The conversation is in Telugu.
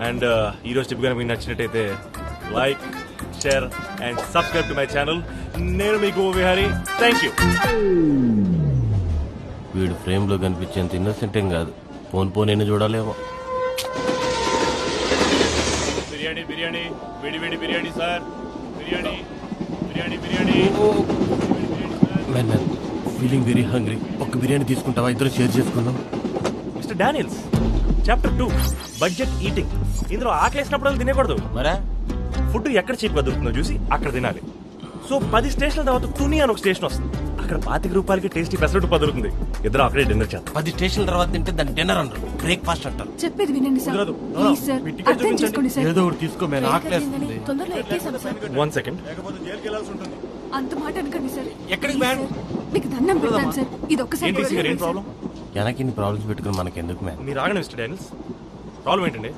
అండ్ ఈ రోజు టిప్ కనుక మీకు నచ్చినట్టయితే like share and subscribe to my channel. నేను మీకు విహారీ. Thank you. వీడు ఫ్రేమ్ లో కనిపించేంత ఇన్నోసెంట్ ఏం కాదు. పోన్ చూడాలేమో. బిర్యానీ బిర్యానీ వేడి వేడి biryani sir. Biryani biryani biryani. Feeling very hungry. ఒక్క బిర్యానీ తీసుకుంటావా? ఇద్దరు షేర్ చేసుకుందాం. Mister Daniels, chapter 2 budget eating. ఇందులో ఆకలేసినప్పుడు తినకూడదు. మరా ఫుడ్ ఎక్కడ చీప్గా దొరుకుతుందో చూసి అక్కడ తినాలి. సో 10 స్టేషన్ల తర్వాత తుని అని ఒక స్టేషన్ వస్తుంది. అక్కడ 25 రూపాయలకి టేస్టీ పెసరట్టు దొరుకుతుంది. ఇద్దరు అక్కడే డిన్నర్ చేస్తాం. 10 స్టేషన్ల తర్వాత తింటే దాన్ని డిన్నర్ అంటారు, బ్రేక్ఫాస్ట్ అంటారు. చెప్పేది వినండి సార్. కుదరదు. ప్లీజ్ సార్, మీ టికెట్ అర్థం చేసుకోండి సార్. ఏదో ఒకటి తీసుకో, మేము ఆకలేస్తుంది. తొందరలో ఎక్కేసాం సార్. 1 సెకండ్. అంత మాట అనకండి సార్. ఎక్కడికి ప్లీజ్ మేడం? సార్, మీకు దండం పెడతాను సార్. ఇది ఒక్కసారి ఏంటి ఏం ప్రాబ్లం? వెనక్కి ప్రాబ్లమ్స్ పెట్టుకుని మనకెందుకు మ్యామ్? మీరు ఆగండి మిస్టర్ డానియల్స్. ప్రాబ్లం ఏంటండి?